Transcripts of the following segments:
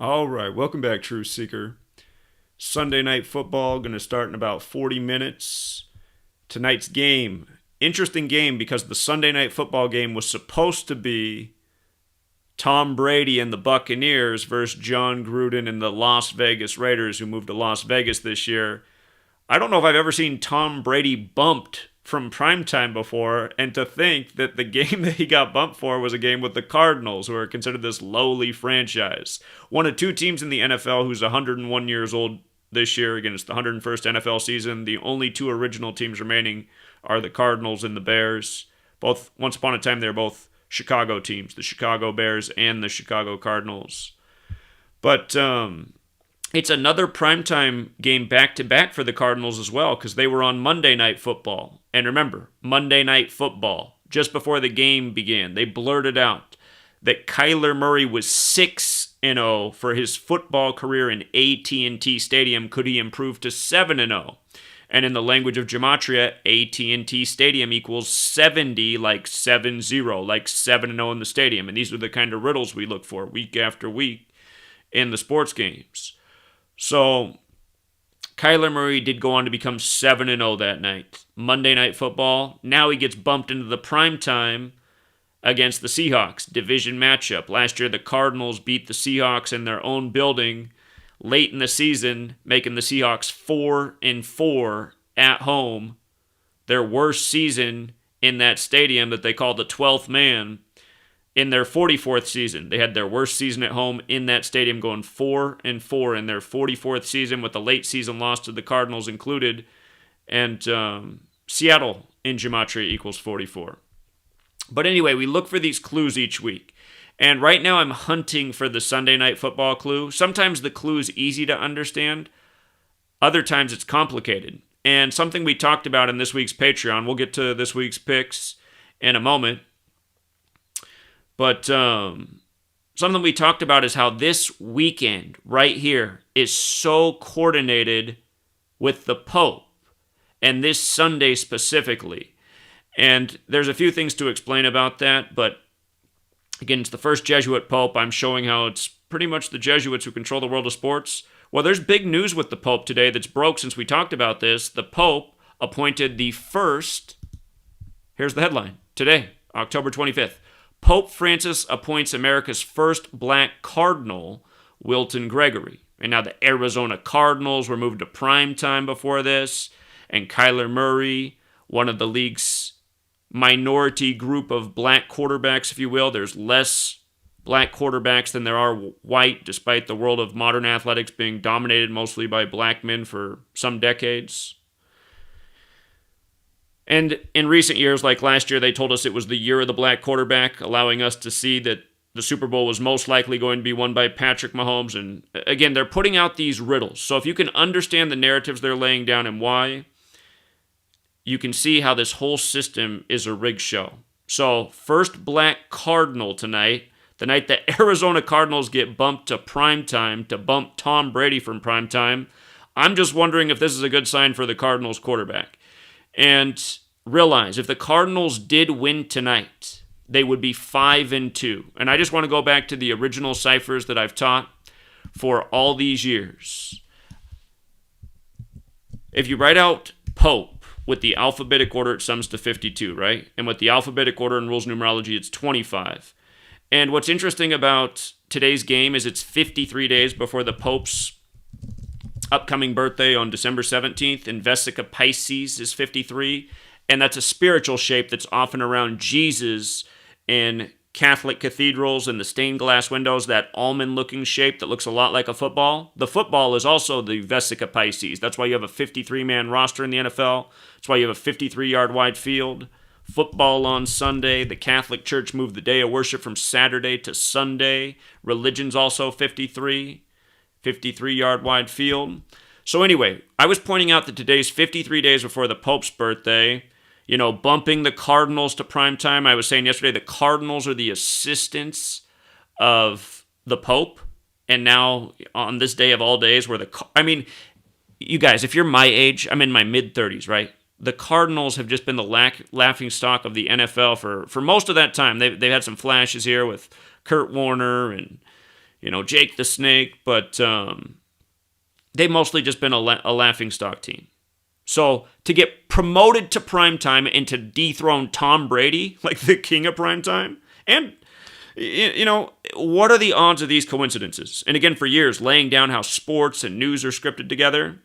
All right, welcome back, Truth Seeker. Sunday night football going to start in about 40 minutes. Tonight's game, interesting game because the Sunday night football game was supposed to be Tom Brady and the Buccaneers versus John Gruden and the Las Vegas Raiders, who moved to Las Vegas this year. I don't know if I've ever seen Tom Brady bumped from primetime before, and to think that the game that he got bumped for was a game with the Cardinals, who are considered this lowly franchise. One of two teams in the NFL who's 101 years old this year. Again, it's the 101st NFL season. The only two original teams remaining are the Cardinals and the Bears. Both, once upon a time, they were both Chicago teams, the Chicago Bears and the Chicago Cardinals. But it's another primetime game back-to-back for the Cardinals as well, because they were on Monday Night Football. And remember, Monday Night Football, just before the game began, they blurted out that Kyler Murray was 6-0 for his football career in AT&T Stadium. Could he improve to 7-0? And in the language of Gematria, AT&T Stadium equals 70, like 7-0, like 7-0 in the stadium. And these are the kind of riddles we look for week after week in the sports games. So, Kyler Murray did go on to become 7-0 that night. Monday Night Football, now he gets bumped into the prime time against the Seahawks, division matchup. Last year, the Cardinals beat the Seahawks in their own building late in the season, making the Seahawks 4-4 at home, their worst season in that stadium that they call the 12th man. In their 44th season, they had their worst season at home in that stadium, going 4-4 in their 44th season, with a late season loss to the Cardinals included. And Seattle in Gematria equals 44. But anyway, we look for these clues each week. And right now I'm hunting for the Sunday Night Football clue. Sometimes the clue is easy to understand. Other times it's complicated. And something we talked about in this week's Patreon, we'll get to this week's picks in a moment. But something we talked about is how this weekend right here is so coordinated with the Pope, and this Sunday specifically. And there's a few things to explain about that, but again, it's the first Jesuit Pope. I'm showing how it's pretty much the Jesuits who control the world of sports. Well, there's big news with the Pope today that's broke since we talked about this. The Pope appointed the first, here's the headline, today, October 25th. Pope Francis appoints America's first black cardinal, Wilton Gregory. And now the Arizona Cardinals were moved to prime time before this. And Kyler Murray, one of the league's minority group of black quarterbacks, if you will. There's less black quarterbacks than there are white, despite the world of modern athletics being dominated mostly by black men for some decades. And in recent years, like last year, they told us it was the year of the black quarterback, allowing us to see that the Super Bowl was most likely going to be won by Patrick Mahomes. And again, they're putting out these riddles. So if you can understand the narratives they're laying down and why, you can see how this whole system is a rigged show. So first black cardinal tonight, the night the Arizona Cardinals get bumped to primetime, to bump Tom Brady from primetime. I'm just wondering if this is a good sign for the Cardinals quarterback. And realize, if the Cardinals did win tonight, they would be 5-2. And I just want to go back to the original ciphers that I've taught for all these years. If you write out Pope with the alphabetic order, it sums to 52, right? And with the alphabetic order and rules numerology, it's 25. And what's interesting about today's game is it's 53 days before the Pope's upcoming birthday on December 17th, and Vesica Pisces is 53, and that's a spiritual shape that's often around Jesus in Catholic cathedrals and the stained glass windows, that almond-looking shape that looks a lot like a football. The football is also the Vesica Pisces. That's why you have a 53-man roster in the NFL. That's why you have a 53-yard wide field. Football on Sunday. The Catholic Church moved the day of worship from Saturday to Sunday. Religion's also 53. 53-yard wide field. So anyway, I was pointing out that today's 53 days before the Pope's birthday, bumping the Cardinals to primetime. I was saying yesterday the Cardinals are the assistants of the Pope. And now, on this day of all days, you guys, if you're my age, I'm in my mid-30s, right? The Cardinals have just been the laughing stock of the NFL for most of that time. They've had some flashes here with Kurt Warner and Jake the Snake, but they've mostly just been a laughingstock team. So to get promoted to primetime and to dethrone Tom Brady, like the king of primetime, and, what are the odds of these coincidences? And again, for years, laying down how sports and news are scripted together.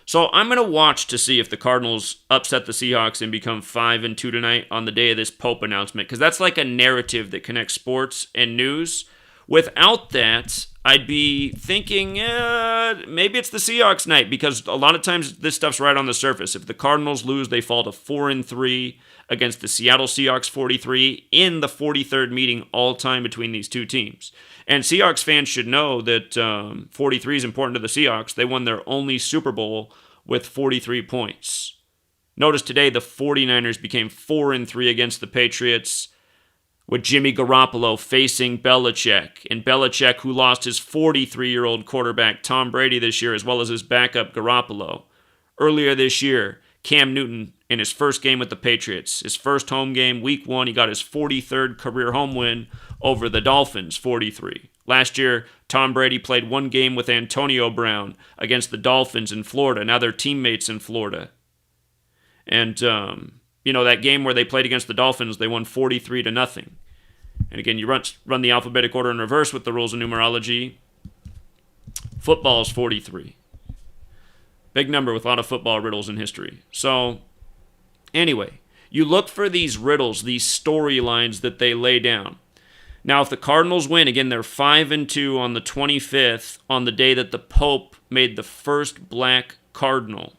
So I'm going to watch to see if the Cardinals upset the Seahawks and become 5-2 tonight on the day of this Pope announcement, because that's like a narrative that connects sports and news. Without that, I'd be thinking, maybe it's the Seahawks night, because a lot of times this stuff's right on the surface. If the Cardinals lose, they fall to 4-3 against the Seattle Seahawks 43 in the 43rd meeting all time between these two teams. And Seahawks fans should know that 43 is important to the Seahawks. They won their only Super Bowl with 43 points. Notice today the 49ers became 4-3 against the Patriots, with Jimmy Garoppolo facing Belichick. And Belichick, who lost his 43-year-old quarterback Tom Brady this year, as well as his backup Garoppolo. Earlier this year, Cam Newton, in his first game with the Patriots, his first home game, week 1, he got his 43rd career home win over the Dolphins, 43. Last year, Tom Brady played one game with Antonio Brown against the Dolphins in Florida. Now they're teammates in Florida. And, that game where they played against the Dolphins, they won 43-0. And again, you run the alphabetic order in reverse with the rules of numerology. Football is 43. Big number with a lot of football riddles in history. So, anyway, you look for these riddles, these storylines that they lay down. Now, if the Cardinals win, again, they're 5-2 on the 25th, on the day that the Pope made the first black cardinal.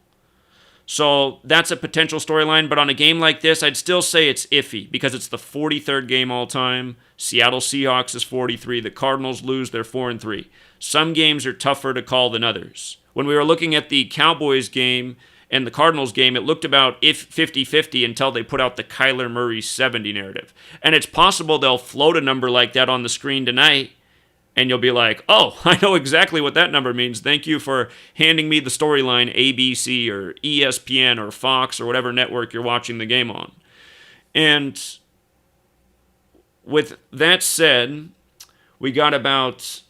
So that's a potential storyline, but on a game like this, I'd still say it's iffy because it's the 43rd game all time. Seattle Seahawks is 43. The Cardinals lose, they're 4-3. Some games are tougher to call than others. When we were looking at the Cowboys game and the Cardinals game, it looked about 50-50 until they put out the Kyler Murray 70 narrative. And it's possible they'll float a number like that on the screen tonight, and you'll be like, oh, I know exactly what that number means. Thank you for handing me the storyline ABC or ESPN or Fox or whatever network you're watching the game on. And with that said, we got about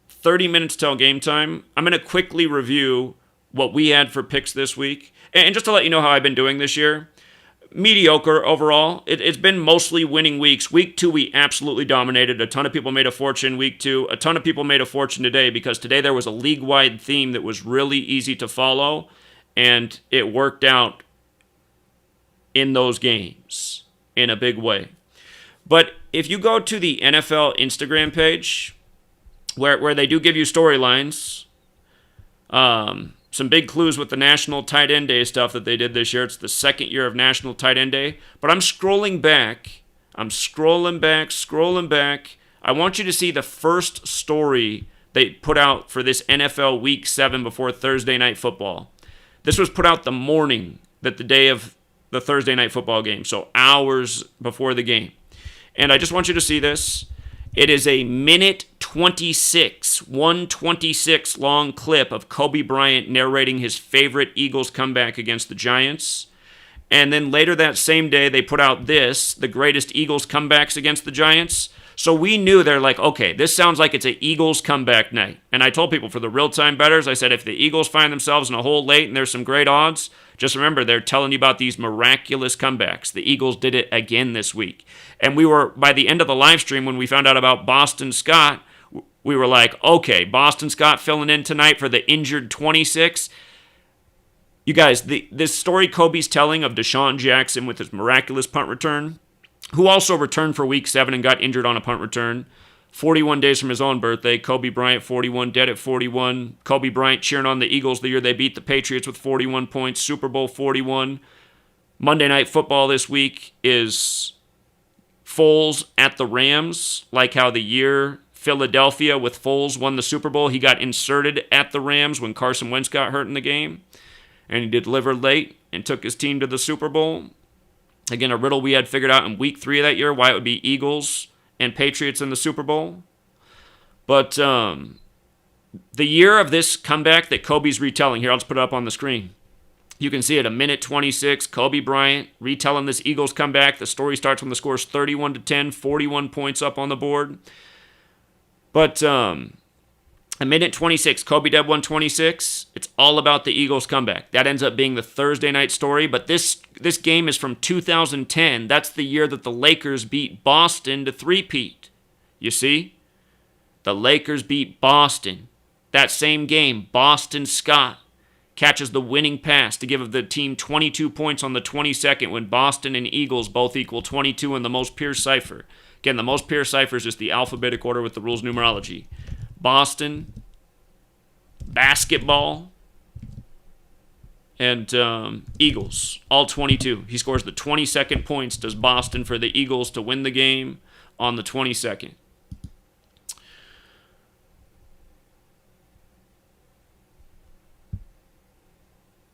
30 minutes till game time. I'm going to quickly review what we had for picks this week. And just to let you know how I've been doing this year, mediocre overall. It's been mostly winning weeks. Week 2, we absolutely dominated. A ton of people made a fortune week 2. A ton of people made a fortune today because today there was a league-wide theme that was really easy to follow, and it worked out in those games in a big way. But if you go to the NFL Instagram page, where they do give you storylines, some big clues with the National Tight End Day stuff that they did this year. It's the second year of National Tight End Day. But I'm scrolling back. I want you to see the first story they put out for this NFL Week 7 before Thursday Night Football. This was put out the morning that the day of the Thursday Night Football game, so hours before the game. And I just want you to see this. It is a minute 126 long clip of Kobe Bryant narrating his favorite Eagles comeback against the Giants. And then later that same day, they put out this, the greatest Eagles comebacks against the Giants. So we knew they're like, okay, this sounds like it's an Eagles comeback night. And I told people for the real-time bettors, I said, if the Eagles find themselves in a hole late and there's some great odds, just remember, they're telling you about these miraculous comebacks. The Eagles did it again this week. And we were, by the end of the live stream, when we found out about Boston Scott, we were like, okay, Boston Scott filling in tonight for the injured 26. You guys, this story Kobe's telling of Deshaun Jackson with his miraculous punt return, who also returned for Week 7 and got injured on a punt return, 41 days from his own birthday. Kobe Bryant, 41, dead at 41. Kobe Bryant cheering on the Eagles the year they beat the Patriots with 41 points. Super Bowl 41. Monday Night Football this week is Foles at the Rams, like how the year Philadelphia with Foles won the Super Bowl. He got inserted at the Rams when Carson Wentz got hurt in the game, and he delivered late and took his team to the Super Bowl. Again, a riddle we had figured out in Week 3 of that year, why it would be Eagles and Patriots in the Super Bowl. But the year of this comeback that Kobe's retelling, here, I'll just put it up on the screen. You can see it, a minute 26, Kobe Bryant retelling this Eagles comeback. The story starts when the score is 31-10, 41 points up on the board. But a minute 26, Kobe Deb 126. It's all about the Eagles' comeback. That ends up being the Thursday night story, but this game is from 2010. That's the year that the Lakers beat Boston to three-peat. You see? The Lakers beat Boston. That same game, Boston Scott catches the winning pass to give the team 22 points on the 22nd when Boston and Eagles both equal 22 in the Most Pierce cipher. Again, the Most Pierce cipher is just the alphabetic order with the rules numerology. Boston, basketball, and Eagles, all 22. He scores the 22nd points, does Boston, for the Eagles to win the game on the 22nd.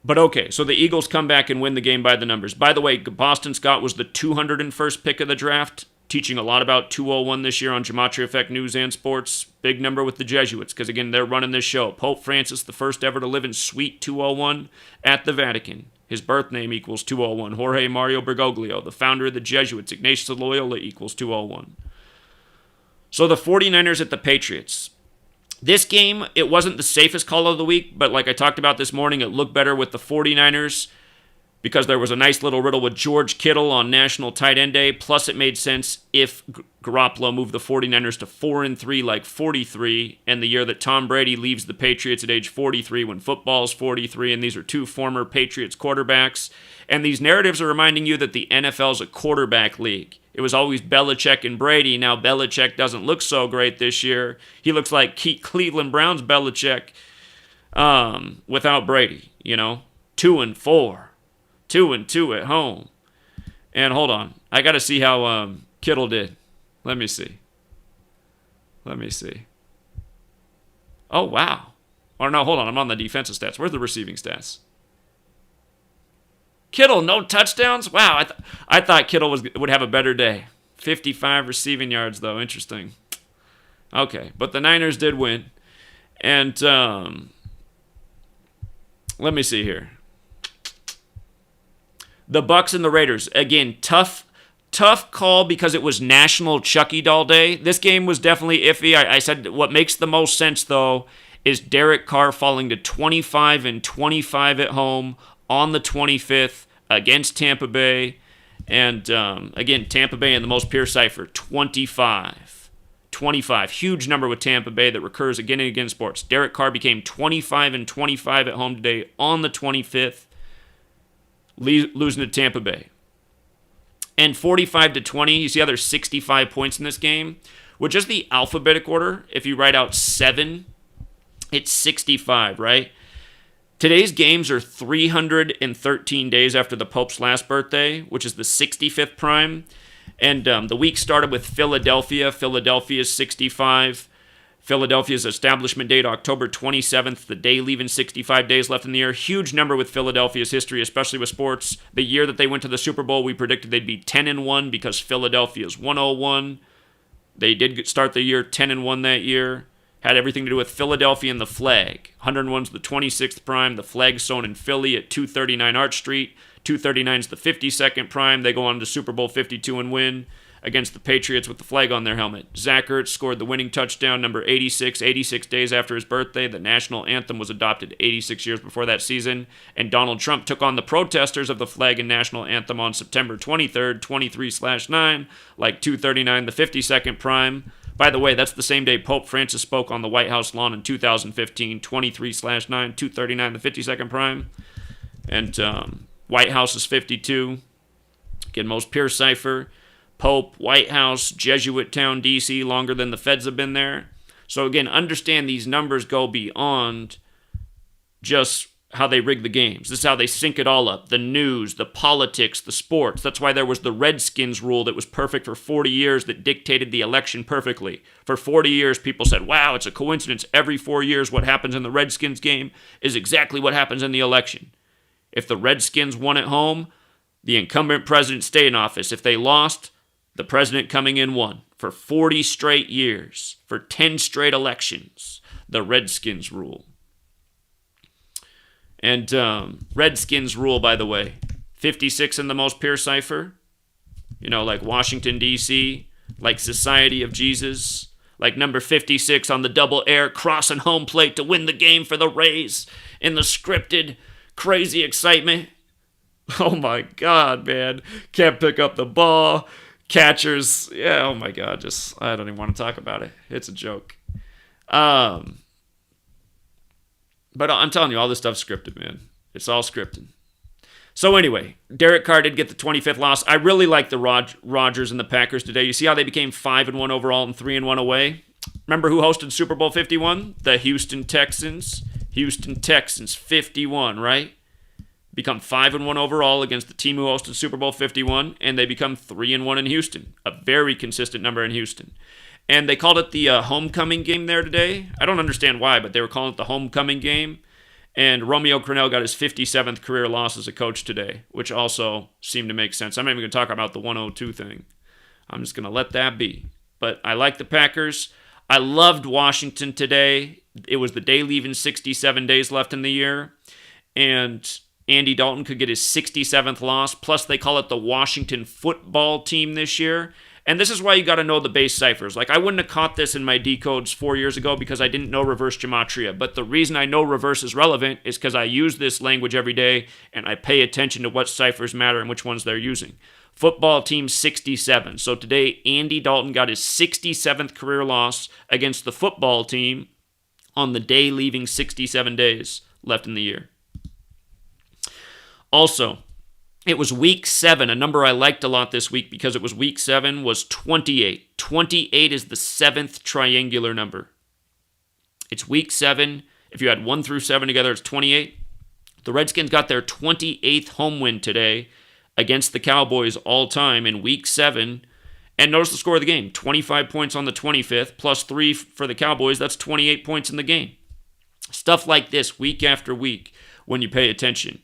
But okay, so the Eagles come back and win the game by the numbers. By the way, Boston Scott was the 201st pick of the draft, teaching a lot about 201 this year on GematriaEffectNews and Sports. Big number with the Jesuits, because again, they're running this show. Pope Francis, the first ever to live in Suite 201 at the Vatican. His birth name equals 201. Jorge Mario Bergoglio, the founder of the Jesuits. Ignatius of Loyola equals 201. So the 49ers at the Patriots. This game, it wasn't the safest call of the week, but like I talked about this morning, it looked better with the 49ers because there was a nice little riddle with George Kittle on National Tight End Day. Plus, it made sense if Garoppolo moved the 49ers to 4-3 like 43, and the year that Tom Brady leaves the Patriots at age 43 when football's 43, and these are two former Patriots quarterbacks. And these narratives are reminding you that the NFL's a quarterback league. It was always Belichick and Brady. Now Belichick doesn't look so great this year. He looks like Cleveland Browns Belichick without Brady, 2-4. 2-2 at home. And hold on. I got to see how Kittle did. Let me see. Oh, wow. Or no, hold on. I'm on the defensive stats. Where's the receiving stats? Kittle, no touchdowns? Wow, I thought Kittle would have a better day. 55 receiving yards, though. Interesting. Okay, but the Niners did win. And let me see here. The Bucs and the Raiders. Again, tough call because it was National Chucky Doll Day. This game was definitely iffy. I said what makes the most sense, though, is Derek Carr falling to 25-25 at home on the 25th against Tampa Bay. And again, Tampa Bay in the Most Pierce cipher, 25. 25. Huge number with Tampa Bay that recurs again and again in sports. Derek Carr became 25-25 at home today on the 25th, losing to Tampa Bay. And 45-20, you see how there's 65 points in this game? With just the alphabetic order, if you write out 7, it's 65, right? Today's games are 313 days after the Pope's last birthday, which is the 65th prime. And the week started with Philadelphia. Philadelphia's 65. Philadelphia's establishment date, October 27th, the day leaving 65 days left in the year. Huge number with Philadelphia's history, especially with sports. The year that they went to the Super Bowl, we predicted they'd be 10-1 because Philadelphia's 101. They did start the year 10-1 that year. Had everything to do with Philadelphia and the flag. 101's the 26th prime. The flag sewn in Philly at 239 Arch Street. 239's the 52nd prime. They go on to Super Bowl 52 and win against the Patriots with the flag on their helmet. Zach Ertz scored the winning touchdown, number 86, 86 days after his birthday. The national anthem was adopted 86 years before that season. And Donald Trump took on the protesters of the flag and national anthem on September 23rd, 23/9, like 239, the 52nd prime. By the way, that's the same day Pope Francis spoke on the White House lawn in 2015, 23/9, 239, the 52nd prime. And White House is 52. Again, Most Pierce cipher. Pope, White House, Jesuit town, D.C., longer than the feds have been there. So again, understand these numbers go beyond just how they rig the games. This is how they sync it all up. The news, the politics, the sports. That's why there was the Redskins rule that was perfect for 40 years that dictated the election perfectly. For 40 years, people said, wow, it's a coincidence. Every 4 years, what happens in the Redskins game is exactly what happens in the election. If the Redskins won at home, the incumbent president stayed in office. If they lost, the president coming in won. For 40 straight years, for 10 straight elections, the Redskins rule. And Redskins rule, by the way, 56 in the Most Pierce cipher, like Washington, D.C., like Society of Jesus, Like number 56 on the double air, crossing home plate to win the game for the Rays in the scripted, crazy excitement. Oh my God, man. Can't pick up the ball. Catchers, yeah, oh my God, I don't even want to talk about it. It's a joke. But I'm telling you, all this stuff's scripted, man. It's all scripted. So anyway, Derek Carr did get the 25th loss. I really like the Rodgers and the Packers today. You see how they became 5-1 overall and 3-1 away? Remember who hosted Super Bowl 51? The Houston Texans. Houston Texans, 51, right? Become 5-1 overall against the team who hosted Super Bowl 51, and they become 3-1 in Houston. A very consistent number in Houston. And they called it the homecoming game there today. I don't understand why, but they were calling it the homecoming game. And Romeo Crennel got his 57th career loss as a coach today, which also seemed to make sense. I'm not even going to talk about the 102 thing. I'm just going to let that be. But I like the Packers. I loved Washington today. It was the day leaving 67 days left in the year. And Andy Dalton could get his 67th loss. Plus, they call it the Washington football team this year. And this is why you got to know the base ciphers. Like, I wouldn't have caught this in my decodes 4 years ago because I didn't know reverse gematria. But the reason I know reverse is relevant is because I use this language every day and I pay attention to what ciphers matter and which ones they're using. Football team 67. So today, Andy Dalton got his 67th career loss against the football team on the day leaving 67 days left in the year. Also, it was week 7. A number I liked a lot this week because it was week 7 was 28. 28 is the 7th triangular number. It's week 7. If you add 1 through 7 together, it's 28. The Redskins got their 28th home win today against the Cowboys all time in week 7. And notice the score of the game. 25 points on the 25th, plus 3 for the Cowboys. That's 28 points in the game. Stuff like this week after week when you pay attention.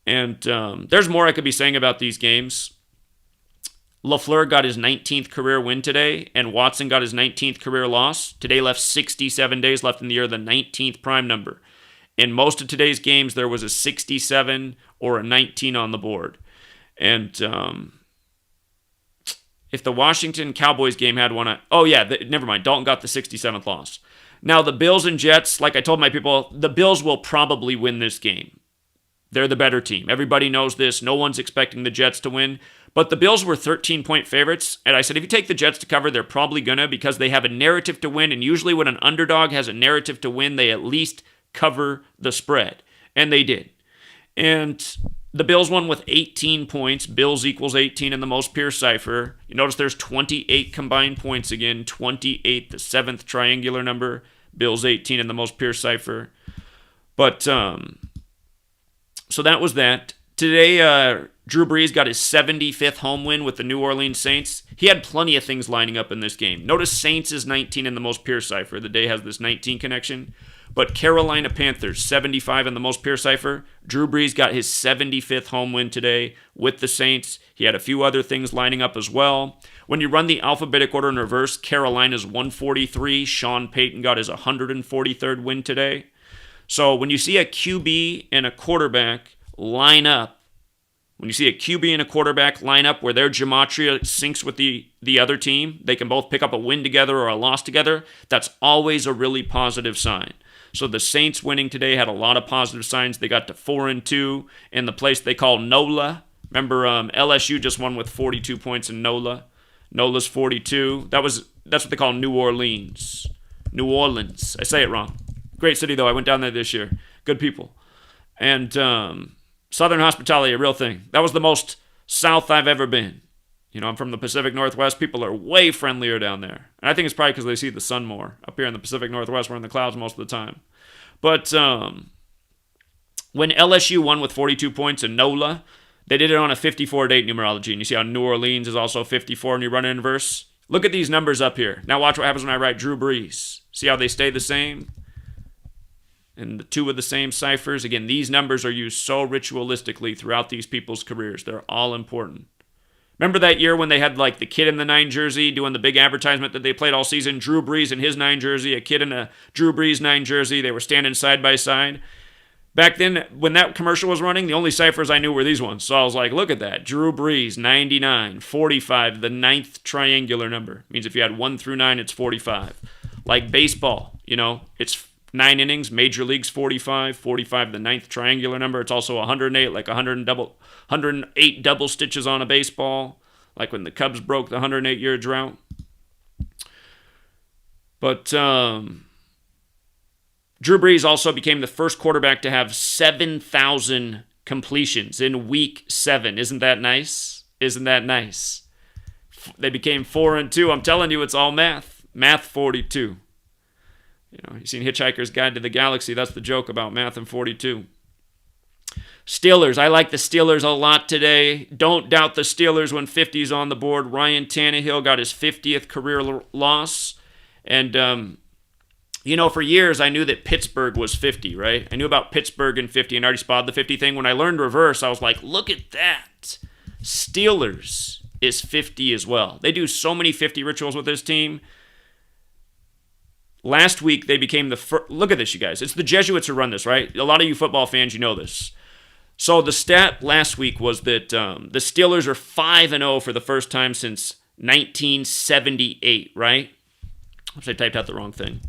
And there's more I could be saying about these games. LaFleur got his 19th career win today, and Watson got his 19th career loss. Today left 67 days left in the year, the 19th prime number. In most of today's games, there was a 67 or a 19 on the board. And if the Washington Cowboys game had one, never mind. Dalton got the 67th loss. Now, the Bills and Jets, like I told my people, the Bills will probably win this game. They're the better team. Everybody knows this. No one's expecting the Jets to win. But the Bills were 13-point favorites. And I said, if you take the Jets to cover, they're probably going to because they have a narrative to win. And usually when an underdog has a narrative to win, they at least cover the spread. And they did. And the Bills won with 18 points. Bills equals 18 in the most pure cipher. You notice there's 28 combined points again. 28, the 7th triangular number. Bills 18 in the most pure cipher. But so that was that. Today, Drew Brees got his 75th home win with the New Orleans Saints. He had plenty of things lining up in this game. Notice Saints is 19 in the most pure cipher. The day has this 19 connection. But Carolina Panthers, 75 in the most pure cipher. Drew Brees got his 75th home win today with the Saints. He had a few other things lining up as well. When you run the alphabetic order in reverse, Carolina's 143. Sean Payton got his 143rd win today. So when you see a QB and a quarterback line up, where their gematria syncs with the other team, they can both pick up a win together or a loss together, that's always a really positive sign. So the Saints winning today had a lot of positive signs. They got to 4-2 in the place they call NOLA. Remember, LSU just won with 42 points in NOLA. NOLA's 42. That's what they call New Orleans. New Orleans. I say it wrong. Great city, though. I went down there this year. Good people. And Southern hospitality, a real thing. That was the most south I've ever been. You know, I'm from the Pacific Northwest. People are way friendlier down there. And I think it's probably because they see the sun more. Up here in the Pacific Northwest, we're in the clouds most of the time. But when LSU won with 42 points in NOLA, they did it on a 54-date numerology. And you see how New Orleans is also 54 and you run it in inverse? Look at these numbers up here. Now watch what happens when I write Drew Brees. See how they stay the same? And the two of the same ciphers. Again, these numbers are used so ritualistically throughout these people's careers. They're all important. Remember that year when they had like the kid in the 9 jersey doing the big advertisement that they played all season? Drew Brees in his 9 jersey, a kid in a Drew Brees 9 jersey. They were standing side by side. Back then, when that commercial was running, the only ciphers I knew were these ones. So I was like, look at that. Drew Brees, 99, 45, the 9th triangular number. Means if you had 1 through 9, it's 45. Like baseball, it's 9 innings, Major League's 45, 45 the ninth triangular number. It's also 108, like 108 double stitches on a baseball, like when the Cubs broke the 108-year drought. But Drew Brees also became the first quarterback to have 7,000 completions in week 7. Isn't that nice? They became 4-2. I'm telling you, it's all math. Math 42. You've seen Hitchhiker's Guide to the Galaxy. That's the joke about math and 42. Steelers. I like the Steelers a lot today. Don't doubt the Steelers when 50's on the board. Ryan Tannehill got his 50th career loss. And, for years I knew that Pittsburgh was 50, right? I knew about Pittsburgh and 50 and I already spotted the 50 thing. When I learned reverse, I was like, look at that. Steelers is 50 as well. They do so many 50 rituals with this team. Last week, they became the first. Look at this, you guys. It's the Jesuits who run this, right? A lot of you football fans, you know this. So the stat last week was that the Steelers are 5-0 for the first time since 1978, right? Oops, I typed out the wrong thing.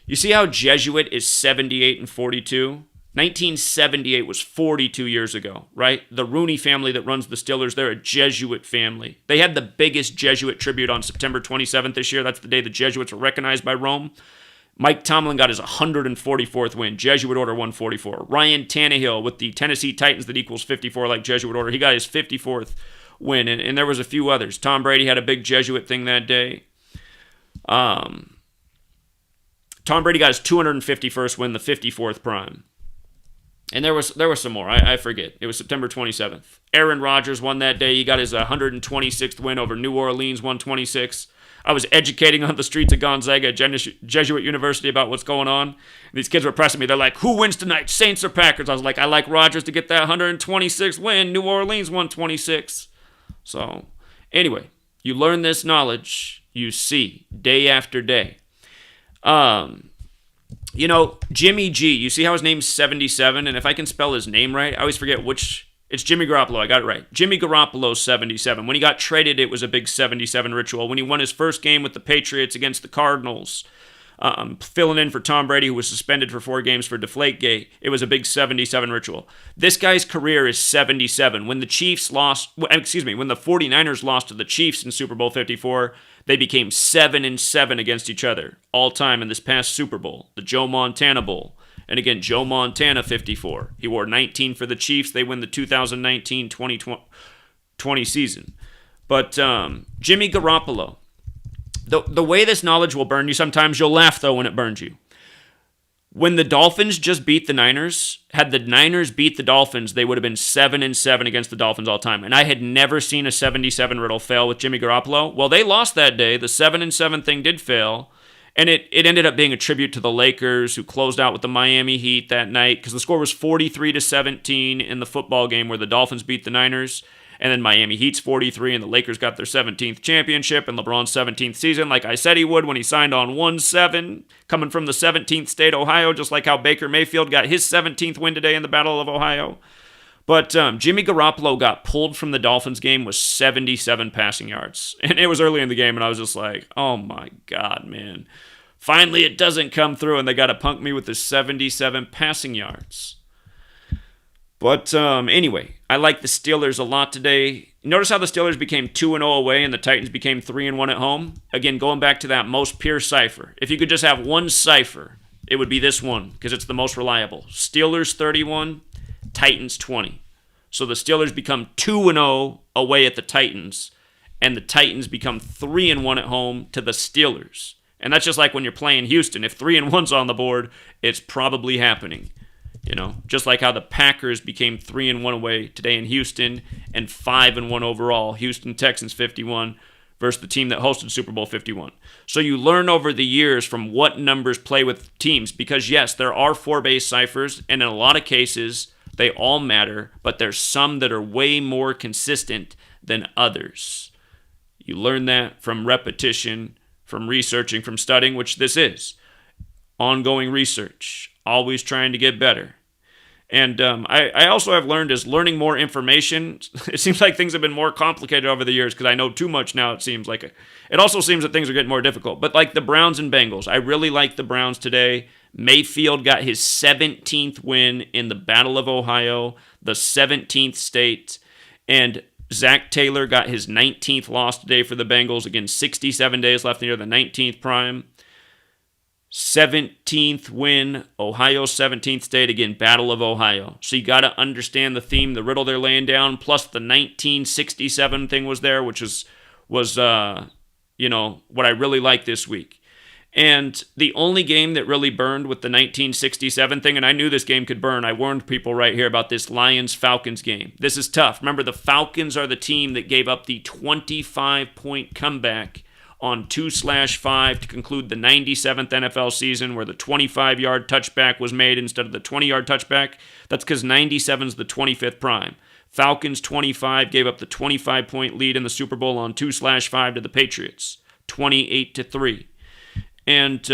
You see how Jesuit is 78 and 42? 1978 was 42 years ago, right? The Rooney family that runs the Steelers, they're a Jesuit family. They had the biggest Jesuit tribute on September 27th this year. That's the day the Jesuits were recognized by Rome. Mike Tomlin got his 144th win, Jesuit Order 144. Ryan Tannehill with the Tennessee Titans that equals 54 like Jesuit Order, he got his 54th win, and there was a few others. Tom Brady had a big Jesuit thing that day. Tom Brady got his 251st win, the 54th prime. And there was some more. I forget. It was September 27th. Aaron Rodgers won that day. He got his 126th win over New Orleans, 126. I was educating on the streets of Gonzaga at Jesuit University about what's going on. These kids were pressing me. They're like, who wins tonight, Saints or Packers? I was like, I like Rodgers to get that 126th win. New Orleans, 126. So, anyway, you learn this knowledge. You see day after day. Jimmy G, you see how his name's 77? And if I can spell his name right, I always forget which. It's Jimmy Garoppolo. I got it right. Jimmy Garoppolo's 77. When he got traded, it was a big 77 ritual. When he won his first game with the Patriots against the Cardinals, filling in for Tom Brady, who was suspended for 4 games for Deflategate, it was a big 77 ritual. This guy's career is 77. When the 49ers lost to the Chiefs in Super Bowl 54, they became 7-7 against each other all time in this past Super Bowl, the Joe Montana Bowl. And again, Joe Montana, 54. He wore 19 for the Chiefs. They win the 2019-2020 season. But Jimmy Garoppolo, the way this knowledge will burn you, sometimes you'll laugh, though, when it burns you. When the Dolphins just beat the Niners, had the Niners beat the Dolphins, they would have been 7-7 against the Dolphins all time. And I had never seen a 77 riddle fail with Jimmy Garoppolo. Well, they lost that day. The 7-7 thing did fail. And it ended up being a tribute to the Lakers, who closed out with the Miami Heat that night, because the score was 43-17 in the football game where the Dolphins beat the Niners. And then Miami Heat's 43, and the Lakers got their 17th championship and LeBron's 17th season, like I said he would when he signed on 1-7, coming from the 17th state, Ohio, just like how Baker Mayfield got his 17th win today in the Battle of Ohio. But Jimmy Garoppolo got pulled from the Dolphins game with 77 passing yards. And it was early in the game, and I was just like, oh my God, man. Finally, it doesn't come through, and they got to punk me with the 77 passing yards. But anyway, I like the Steelers a lot today. Notice how the Steelers became 2-0 away and the Titans became 3-1 at home? Again, going back to that most pure cipher. If you could just have one cipher, it would be this one, because it's the most reliable. Steelers 31, Titans 20. So the Steelers become 2-0 away at the Titans, and the Titans become 3-1 at home to the Steelers. And that's just like when you're playing Houston. If 3-1's on the board, it's probably happening. Just like how the Packers became 3-1 away today in Houston and 5-1 overall. Houston Texans 51 versus the team that hosted Super Bowl 51. So you learn over the years from what numbers play with teams, because yes, there are 4 base ciphers, and in a lot of cases they all matter, but there's some that are way more consistent than others. You learn that from repetition, from researching, from studying, which this is. Ongoing research, always trying to get better. And I also have learned is learning more information. It seems like things have been more complicated over the years because I know too much now, it seems like. It also seems that things are getting more difficult. But like the Browns and Bengals, I really like the Browns today. Mayfield got his 17th win in the Battle of Ohio, the 17th state. And Zach Taylor got his 19th loss today for the Bengals. Again, 67 days left in the year, the 19th prime. 17th win, Ohio 17th state, again, Battle of Ohio. So you got to understand the theme, the riddle they're laying down, plus the 1967 thing was there, which was what I really like this week. And the only game that really burned with the 1967 thing, and I knew this game could burn, I warned people right here about this Lions-Falcons game. This is tough. Remember, the Falcons are the team that gave up the 25-point comeback on 2/5 to conclude the 97th NFL season where the 25-yard touchback was made instead of the 20-yard touchback. That's because 97 is the 25th prime. Falcons 25 gave up the 25-point lead in the Super Bowl on 2/5 to the Patriots, 28-3. And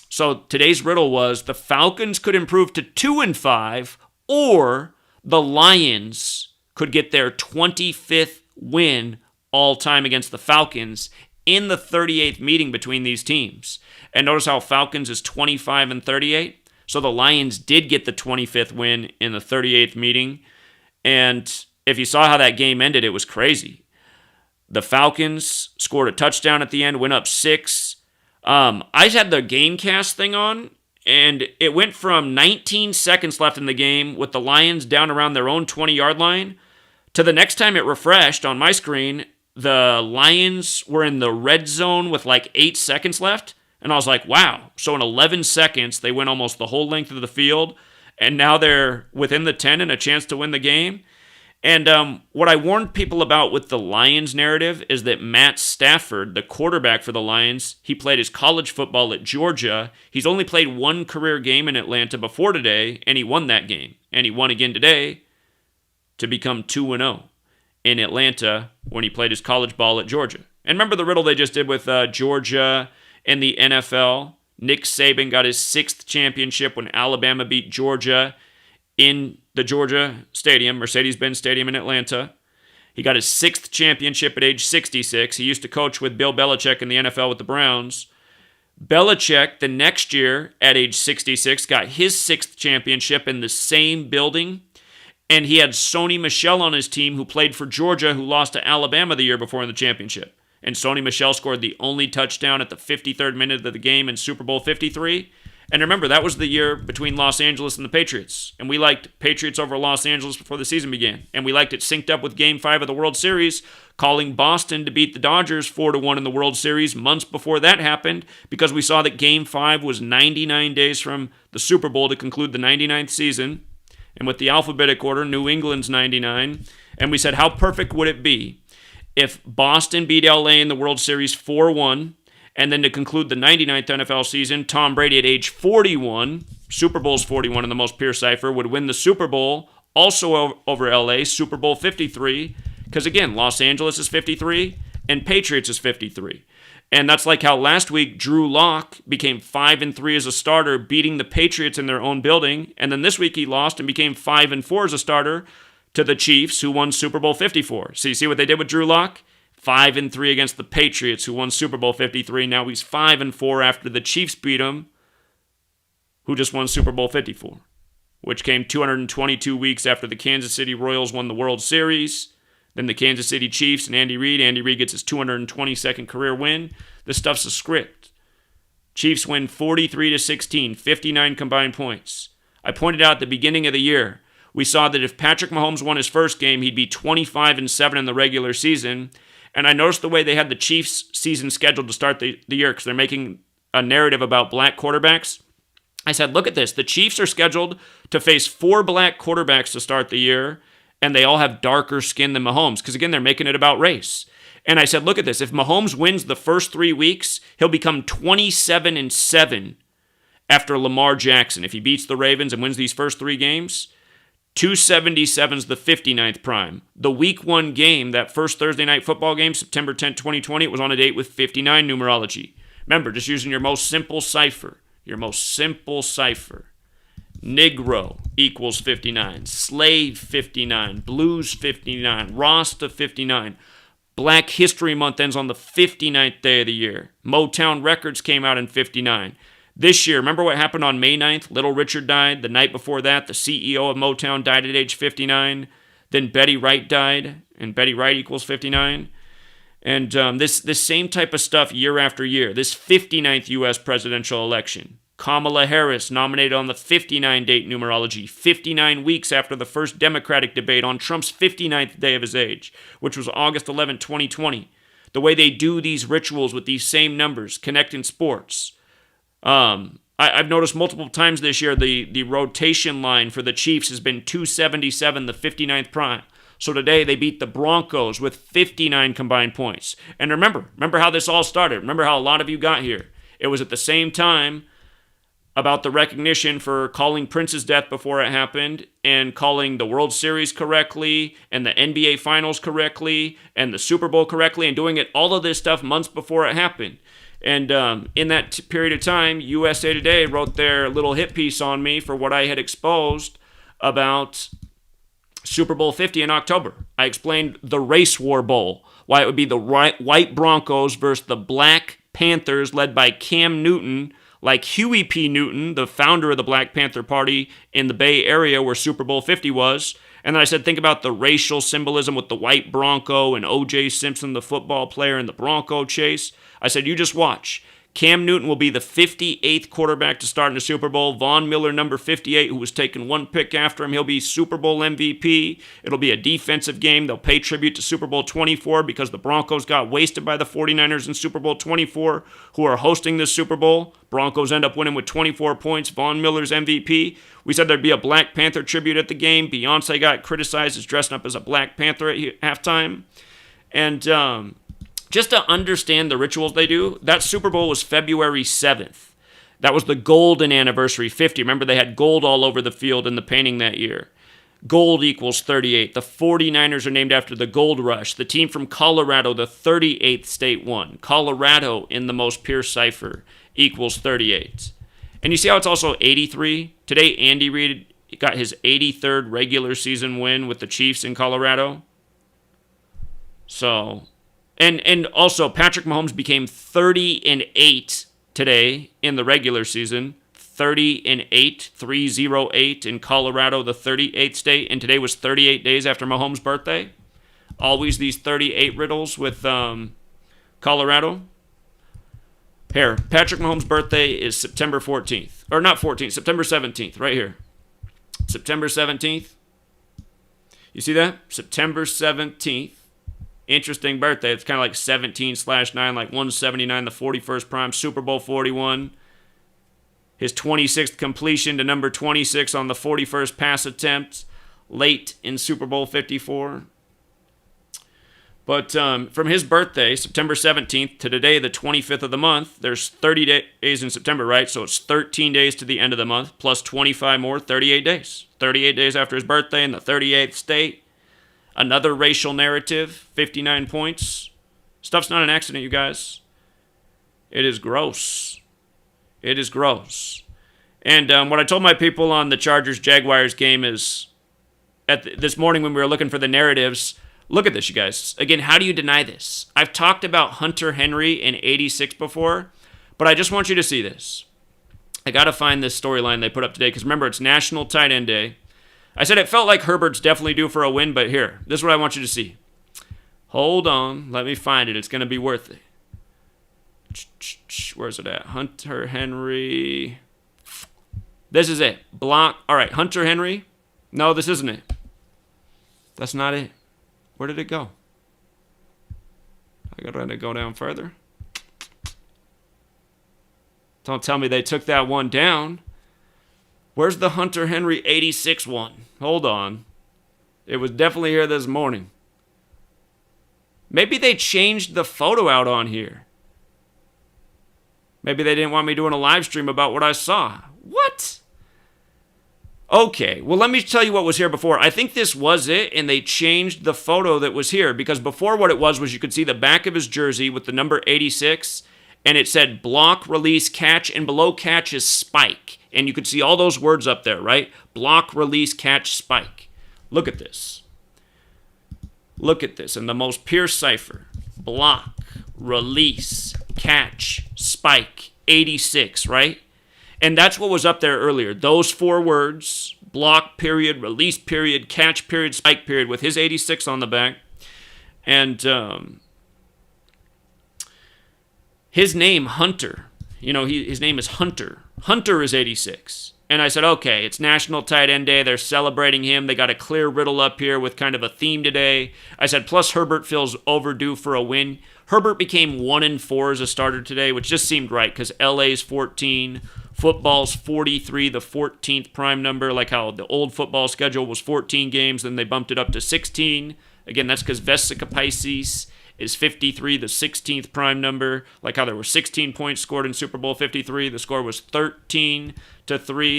so today's riddle was the Falcons could improve to 2-5, or the Lions could get their 25th win all time against the Falcons in the 38th meeting between these teams. And notice how Falcons is 25-38. So the Lions did get the 25th win in the 38th meeting. And if you saw how that game ended, it was crazy. The Falcons scored a touchdown at the end, went up 6. I had the Gamecast thing on, and it went from 19 seconds left in the game with the Lions down around their own 20-yard line to the next time it refreshed on my screen, the Lions were in the red zone with like 8 seconds left. And I was like, wow. So in 11 seconds, they went almost the whole length of the field. And now they're within the 10 and a chance to win the game. And what I warned people about with the Lions narrative is that Matt Stafford, the quarterback for the Lions, he played his college football at Georgia. He's only played one career game in Atlanta before today, and he won that game. And he won again today to become 2-0. In Atlanta when he played his college ball at Georgia. And remember the riddle they just did with Georgia and the NFL? Nick Saban got his 6th championship when Alabama beat Georgia in the Georgia Stadium, Mercedes-Benz Stadium in Atlanta. He got his 6th championship at age 66. He used to coach with Bill Belichick in the NFL with the Browns. Belichick, the next year at age 66, got his 6th championship in the same building. And he had Sony Michel on his team who played for Georgia, who lost to Alabama the year before in the championship. And Sony Michel scored the only touchdown at the 53rd minute of the game in Super Bowl 53. And remember, that was the year between Los Angeles and the Patriots. And we liked Patriots over Los Angeles before the season began. And we liked it synced up with Game 5 of the World Series, calling Boston to beat the Dodgers 4-1 in the World Series months before that happened, because we saw that Game 5 was 99 days from the Super Bowl to conclude the 99th season. And with the alphabetic order, New England's 99. And we said, how perfect would it be if Boston beat LA in the World Series 4-1, and then to conclude the 99th NFL season, Tom Brady at age 41, Super Bowl's 41 in the most pure cipher, would win the Super Bowl, also over LA, Super Bowl 53, because again, Los Angeles is 53, and Patriots is 53. And that's like how last week Drew Lock became 5-3 as a starter, beating the Patriots in their own building. And then this week he lost and became 5-4 as a starter to the Chiefs, who won Super Bowl 54. So you see what they did with Drew Lock? 5-3 against the Patriots, who won Super Bowl 53. Now he's 5-4 after the Chiefs beat him, who just won Super Bowl 54, which came 222 weeks after the Kansas City Royals won the World Series. Then the Kansas City Chiefs and Andy Reid. Andy Reid gets his 222nd career win. This stuff's a script. Chiefs win 43-16, 59 combined points. I pointed out at the beginning of the year, we saw that if Patrick Mahomes won his first game, he'd be 25-7 in the regular season. And I noticed the way they had the Chiefs season scheduled to start the year, because they're making a narrative about black quarterbacks. I said, look at this. The Chiefs are scheduled to face 4 black quarterbacks to start the year, and they all have darker skin than Mahomes, because again, they're making it about race. And I said, look at this. If Mahomes wins the first 3 weeks, he'll become 27-7 after Lamar Jackson. If he beats the Ravens and wins these first 3 games, 277 is the 59th prime. The week 1 game, that first Thursday night football game, September 10, 2020, it was on a date with 59 numerology. Remember, just using your most simple cipher. Negro equals 59. Slave 59. Blues 59. Rasta 59. Black History Month ends on the 59th day of the year. Motown Records came out in 59. This year, remember what happened on May 9th? Little Richard died. The night before that, the CEO of Motown died at age 59. Then Betty Wright died, and Betty Wright equals 59. And this same type of stuff year after year. This 59th U.S. presidential election. Kamala Harris nominated on the 59 date numerology, 59 weeks after the first Democratic debate on Trump's 59th day of his age, which was August 11, 2020. The way they do these rituals with these same numbers, connecting sports. I've noticed multiple times this year the rotation line for the Chiefs has been 277, the 59th prime. So today they beat the Broncos with 59 combined points. And remember how this all started. Remember how a lot of you got here. It was at the same time about the recognition for calling Prince's death before it happened and calling the World Series correctly and the NBA Finals correctly and the Super Bowl correctly and doing all of this stuff months before it happened. And in that period of time, USA Today wrote their little hit piece on me for what I had exposed about Super Bowl 50 in October. I explained the Race War Bowl, why it would be the white Broncos versus the Black Panthers led by Cam Newton, like Huey P. Newton, the founder of the Black Panther Party in the Bay Area where Super Bowl 50 was. And then I said, think about the racial symbolism with the white Bronco and O.J. Simpson, the football player, and the Bronco chase. I said, you just watch. Cam Newton will be the 58th quarterback to start in the Super Bowl. Von Miller, number 58, who was taken one pick after him, he'll be Super Bowl MVP. It'll be a defensive game. They'll pay tribute to Super Bowl 24 because the Broncos got wasted by the 49ers in Super Bowl 24, who are hosting this Super Bowl. Broncos end up winning with 24 points. Von Miller's MVP. We said there'd be a Black Panther tribute at the game. Beyonce got criticized as dressing up as a Black Panther at halftime. And just to understand the rituals they do, that Super Bowl was February 7th. That was the golden anniversary, 50. Remember, they had gold all over the field in the painting that year. Gold equals 38. The 49ers are named after the Gold Rush. The team from Colorado, the 38th state won. Colorado, in the most pure cipher, equals 38. And you see how it's also 83? Today, Andy Reid got his 83rd regular season win with the Chiefs in Colorado. So, and also Patrick Mahomes became 30-8 today in the regular season. 30-8, 308 in Colorado, the 38th state, and today was 38 days after Mahomes' birthday. Always these 38 riddles with Colorado. Here, Patrick Mahomes' birthday is September 14th. Or not 14th, September 17th, right here. September 17th. You see that? September 17th. Interesting birthday. It's kind of like 17/9, like 179, the 41st prime, Super Bowl 41. His 26th completion to number 26 on the 41st pass attempt, late in Super Bowl 54. But from his birthday, September 17th, to today, the 25th of the month, there's 30 days in September, right? So it's 13 days to the end of the month, plus 25 more, 38 days. 38 days after his birthday in the 38th state. Another racial narrative, 59 points. Stuff's not an accident, you guys. It is gross. It is gross. And what I told my people on the Chargers-Jaguars game is, this morning when we were looking for the narratives, look at this, you guys. Again, how do you deny this? I've talked about Hunter Henry in 86 before, but I just want you to see this. I got to find this storyline they put up today, because remember, it's National Tight End Day. I said it felt like Herbert's definitely due for a win, but here, this is what I want you to see. Hold on, let me find it. It's going to be worth it. Where's it at? Hunter Henry. This is it. Block. All right, Hunter Henry. No, this isn't it. That's not it. Where did it go? I got to go down further. Don't tell me they took that one down. Where's the Hunter Henry 86 one? Hold on. It was definitely here this morning. Maybe they changed the photo out on here. Maybe they didn't want me doing a live stream about what I saw. What? Okay, well, let me tell you what was here before. I think this was it, and they changed the photo that was here, because before what it was you could see the back of his jersey with the number 86, and it said block, release, catch, and below catch is spike. And you could see all those words up there, right? Block, release, catch, spike. Look at this. Look at this in the most pure cipher. Block, release, catch, spike, 86, right? And that's what was up there earlier. Those 4 words, block period, release period, catch period, spike period, with his 86 on the back. And his name, Hunter, his name is Hunter. Hunter is 86. And I said, okay, it's National Tight End Day. They're celebrating him. They got a clear riddle up here with kind of a theme today. I said, plus Herbert feels overdue for a win. Herbert became 1-4 as a starter today, which just seemed right because LA's 14, football's 43, the 14th prime number, like how the old football schedule was 14 games, then they bumped it up to 16. Again, that's because Vesica Pisces is 53, the 16th prime number, like how there were 16 points scored in Super Bowl 53. The score was 13-3.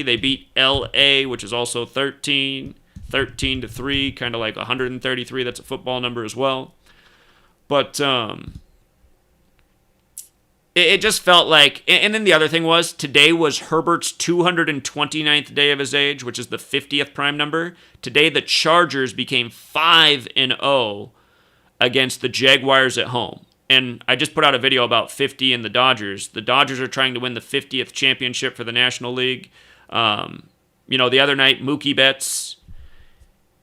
They beat LA, which is also 13-3, kind of like 133. That's a football number as well. But it just felt like, and then the other thing was, today was Herbert's 229th day of his age, which is the 50th prime number. Today the Chargers became 5-0 against the Jaguars at home. And I just put out a video about 50 and the Dodgers. The Dodgers are trying to win the 50th championship for the National League. The other night, Mookie Betts,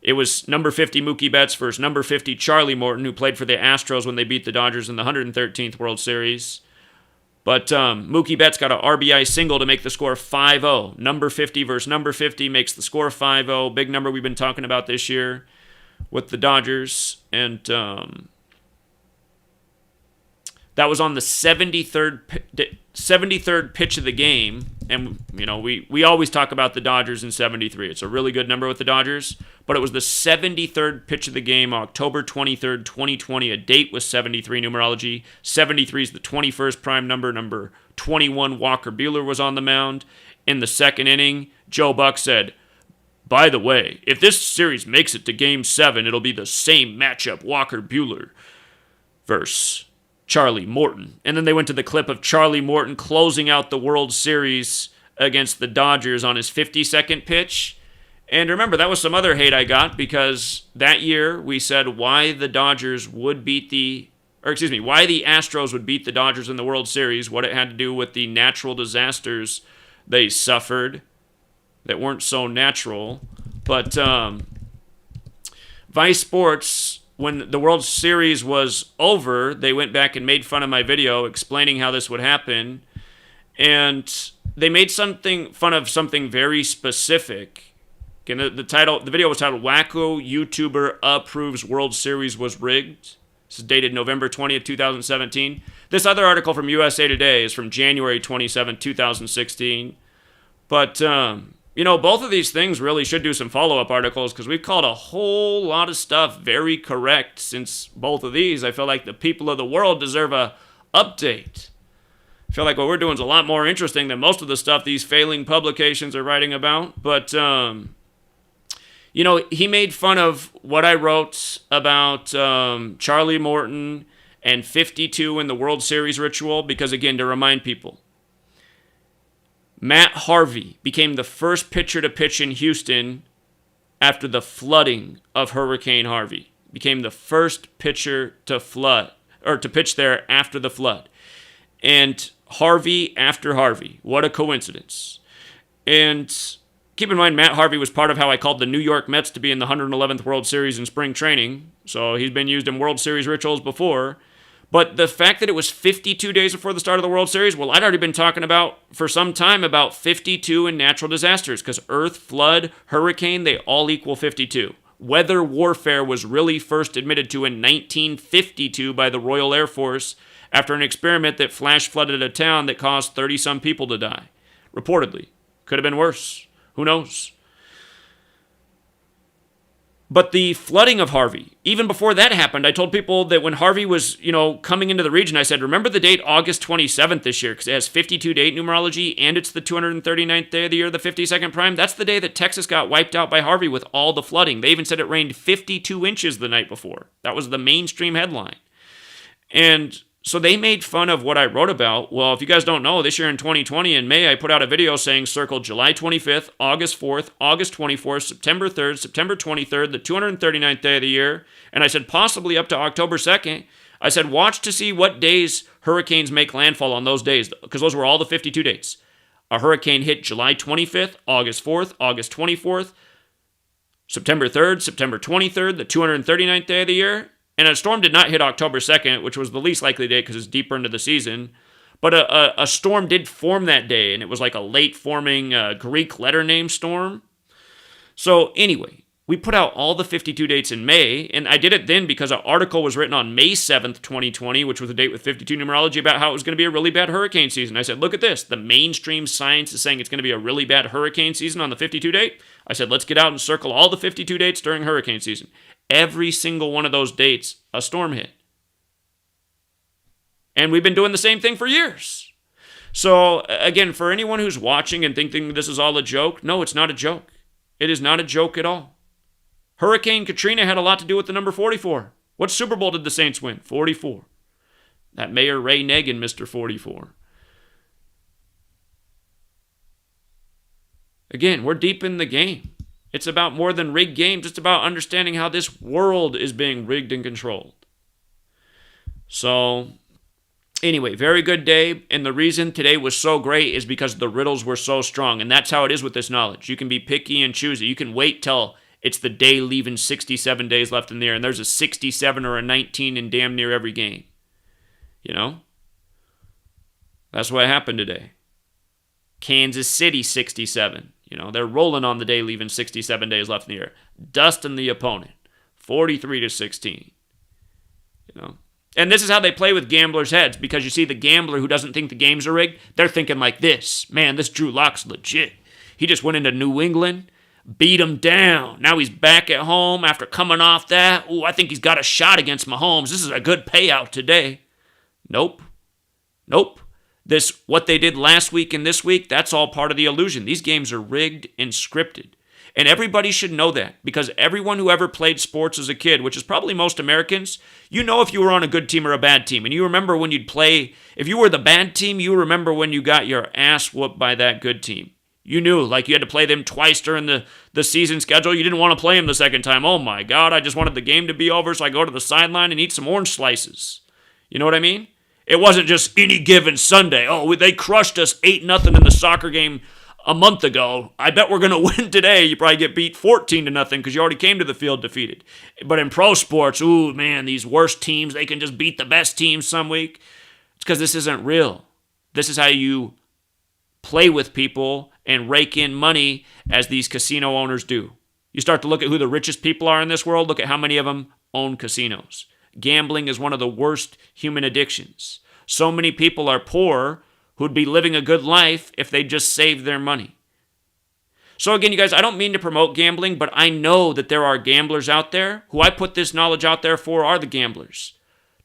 it was number 50 Mookie Betts versus number 50 Charlie Morton, who played for the Astros when they beat the Dodgers in the 113th World Series. But Mookie Betts got an RBI single to make the score 5-0. Number 50 versus number 50 makes the score 5-0. Big number we've been talking about this year with the Dodgers. And that was on the 73rd pitch of the game. And, we always talk about the Dodgers in 73. It's a really good number with the Dodgers. But it was the 73rd pitch of the game, October 23rd, 2020. A date with 73 numerology. 73 is the 21st prime number. Number 21, Walker Buehler, was on the mound. In the second inning, Joe Buck said, by the way, if this series makes it to Game 7, it'll be the same matchup, Walker Buehler versus Charlie Morton. And then they went to the clip of Charlie Morton closing out the World Series against the Dodgers on his 52nd pitch. And remember, that was some other hate I got because that year we said why the Astros would beat the Dodgers in the World Series, what it had to do with the natural disasters they suffered that weren't so natural. But Vice Sports, when the World Series was over, they went back and made fun of my video explaining how this would happen. And they made fun of something very specific. Again, the video was titled "Wacko YouTuber Approves World Series Was Rigged." This is dated November 20th, 2017. This other article from USA Today is from January 27, 2016. But, both of these things really should do some follow-up articles because we've called a whole lot of stuff very correct since both of these. I feel like the people of the world deserve a update. I feel like what we're doing is a lot more interesting than most of the stuff these failing publications are writing about. But, he made fun of what I wrote about Charlie Morton and 52 in the World Series ritual because, again, to remind people, Matt Harvey became the first pitcher to pitch in Houston after the flooding of Hurricane Harvey. Became the first pitcher to pitch there after the flood. And Harvey after Harvey. What a coincidence. And keep in mind, Matt Harvey was part of how I called the New York Mets to be in the 111th World Series in spring training. So he's been used in World Series rituals before. But the fact that it was 52 days before the start of the World Series, well, I'd already been talking about for some time about 52 in natural disasters because earth, flood, hurricane, they all equal 52. Weather warfare was really first admitted to in 1952 by the Royal Air Force after an experiment that flash flooded a town that caused 30-some people to die. Reportedly. Could have been worse. Who knows? But the flooding of Harvey, even before that happened, I told people that when Harvey was, coming into the region, I said, remember the date August 27th this year, because it has 52-date numerology, and it's the 239th day of the year, the 52nd prime. That's the day that Texas got wiped out by Harvey with all the flooding. They even said it rained 52 inches the night before. That was the mainstream headline. And So they made fun of what I wrote about. Well, if you guys don't know, this year in 2020, in May, I put out a video saying circle July 25th, August 4th, August 24th, September 3rd, September 23rd, the 239th day of the year. And I said possibly up to October 2nd. I said watch to see what days hurricanes make landfall on those days, because those were all the 52 dates. A hurricane hit July 25th, August 4th, August 24th, September 3rd, September 23rd, the 239th day of the year. And a storm did not hit October 2nd, which was the least likely date because it's deeper into the season. But a storm did form that day, and it was like a late-forming Greek letter name storm. So anyway, we put out all the 52 dates in May, and I did it then because an article was written on May 7th, 2020, which was a date with 52 numerology, about how it was going to be a really bad hurricane season. I said, look at this. The mainstream science is saying it's going to be a really bad hurricane season on the 52 date. I said, let's get out and circle all the 52 dates during hurricane season. Every single one of those dates, a storm hit. And we've been doing the same thing for years. So, again, for anyone who's watching and thinking this is all a joke, no, it's not a joke. It is not a joke at all. Hurricane Katrina had a lot to do with the number 44. What Super Bowl did the Saints win? 44. That Mayor Ray Nagin, Mr. 44. Again, we're deep in the game. It's about more than rigged games. It's about understanding how this world is being rigged and controlled. So, anyway, very good day. And the reason today was so great is because the riddles were so strong. And that's how it is with this knowledge. You can be picky and choosy. You can wait till it's the day leaving 67 days left in the year. And there's a 67 or a 19 in damn near every game. You know? That's what happened today. Kansas City 67. You know, they're rolling on the day, leaving 67 days left in the year. Dusting the opponent, 43-16. You know, and this is how they play with gamblers' heads, because you see the gambler who doesn't think the games are rigged, they're thinking like this: man, this Drew Lock's legit. He just went into New England, beat him down. Now he's back at home after coming off that. Ooh, I think he's got a shot against Mahomes. This is a good payout today. Nope. What they did last week and this week, that's all part of the illusion. These games are rigged and scripted. And everybody should know that, because everyone who ever played sports as a kid, which is probably most Americans, you know if you were on a good team or a bad team. And you remember when you'd play, if you were the bad team, you remember when you got your ass whooped by that good team. You knew, like, you had to play them twice during the season schedule. You didn't want to play them the second time. Oh my God, I just wanted the game to be over so I go to the sideline and eat some orange slices. You know what I mean? It wasn't just any given Sunday. Oh, they crushed us 8-0 in the soccer game a month ago. I bet we're going to win today. You probably get beat 14-0 because you already came to the field defeated. But in pro sports, ooh, man, these worst teams, they can just beat the best teams some week. It's because this isn't real. This is how you play with people and rake in money, as these casino owners do. You start to look at who the richest people are in this world. Look at how many of them own casinos. Gambling is one of the worst human addictions. So many people are poor who'd be living a good life if they just saved their money. So again, you guys, I don't mean to promote gambling, but I know that there are gamblers out there. Who I put this knowledge out there for are the gamblers.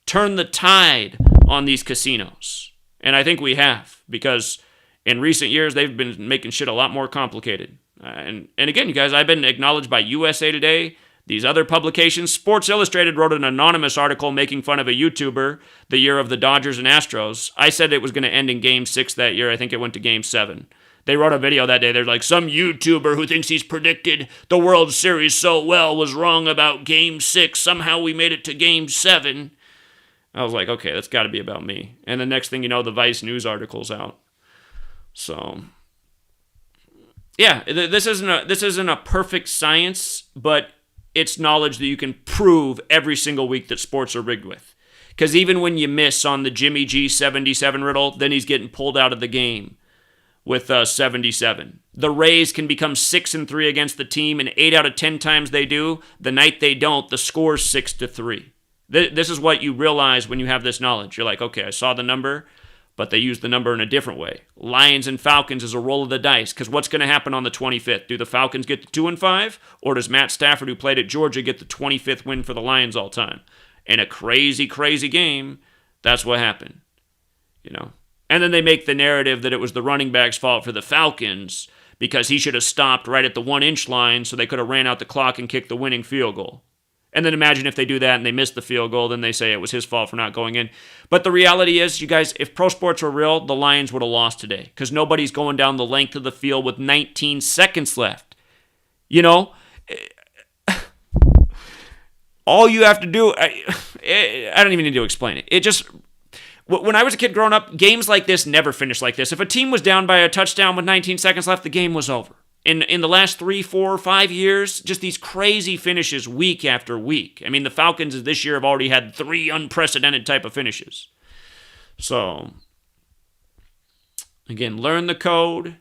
Turn the tide on these casinos. And I think we have, because in recent years, they've been making shit a lot more complicated. And again, you guys, I've been acknowledged by USA Today, these other publications. Sports Illustrated wrote an anonymous article making fun of a YouTuber the year of the Dodgers and Astros. I said it was going to end in Game 6 that year. I think it went to Game 7. They wrote a video that day. They're like, some YouTuber who thinks he's predicted the World Series so well was wrong about Game 6. Somehow we made it to Game 7. I was like, okay, that's got to be about me. And the next thing you know, the Vice News article's out. So, yeah, this isn't a perfect science, but it's knowledge that you can prove every single week that sports are rigged with. Because even when you miss on the Jimmy G 77 riddle, then he's getting pulled out of the game with 77. The Rays can become 6-3 against the team, and 8 out of 10 times they do. The night they don't, the score's 6-3. This is what you realize when you have this knowledge. You're like, okay, I saw the number, but they used the number in a different way. Lions and Falcons is a roll of the dice, because what's going to happen on the 25th? Do the Falcons get the 2-5, or does Matt Stafford, who played at Georgia, get the 25th win for the Lions all time? In a crazy, crazy game, that's what happened. You know? And then they make the narrative that it was the running back's fault for the Falcons, because he should have stopped right at the 1-inch line so they could have ran out the clock and kicked the winning field goal. And then imagine if they do that and they miss the field goal, then they say it was his fault for not going in. But the reality is, you guys, if pro sports were real, the Lions would have lost today because nobody's going down the length of the field with 19 seconds left. You know, all you have to do, I don't even need to explain it. It just, when I was a kid growing up, games like this never finished like this. If a team was down by a touchdown with 19 seconds left, the game was over. In the last 3, 4, 5 years, just these crazy finishes week after week. I mean, the Falcons this year have already had 3 unprecedented type of finishes. So, again, learn the code,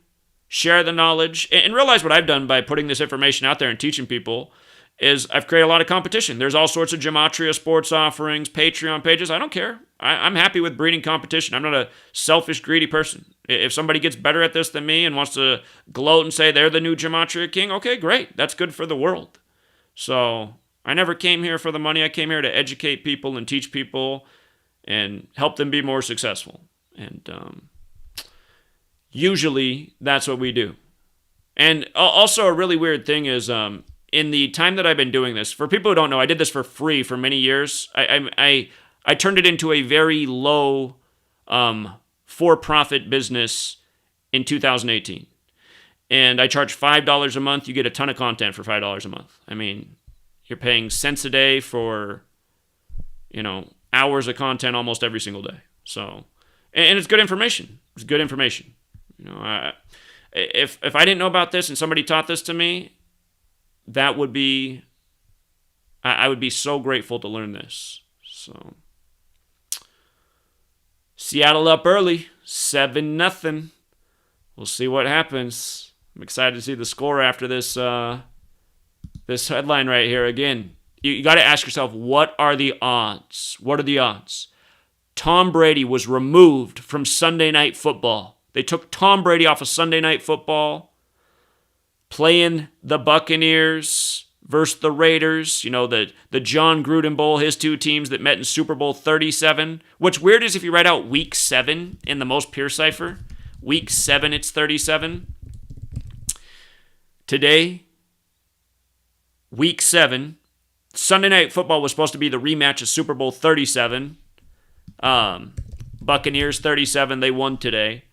share the knowledge, and realize what I've done by putting this information out there and teaching people is I've created a lot of competition. There's all sorts of Gematria sports offerings, Patreon pages. I don't care. I'm happy with breeding competition. I'm not a selfish, greedy person. If somebody gets better at this than me and wants to gloat and say they're the new Gematria king, okay, great. That's good for the world. So I never came here for the money. I came here to educate people and teach people and help them be more successful. And usually that's what we do. And also a really weird thing is in the time that I've been doing this, for people who don't know, I did this for free for many years. I turned it into a very low for-profit business in 2018. And I charge $5 a month. You get a ton of content for $5 a month. I mean, you're paying cents a day for, hours of content almost every single day. So, and it's good information. It's good information. If I didn't know about this and somebody taught this to me, I would be so grateful to learn this. So, Seattle up early, 7-0. We'll see what happens. I'm excited to see the score after this this headline right here. Again, you got to ask yourself, what are the odds? What are the odds? Tom Brady was removed from Sunday Night Football. They took Tom Brady off of Sunday Night Football, playing the Buccaneers versus the Raiders, the John Gruden Bowl, his 2 teams that met in Super Bowl 37. What's weird is if you write out Week 7 in the most pure cipher, Week 7 it's 37. Today, Week 7, Sunday Night Football was supposed to be the rematch of Super Bowl 37. Buccaneers 37, they won today.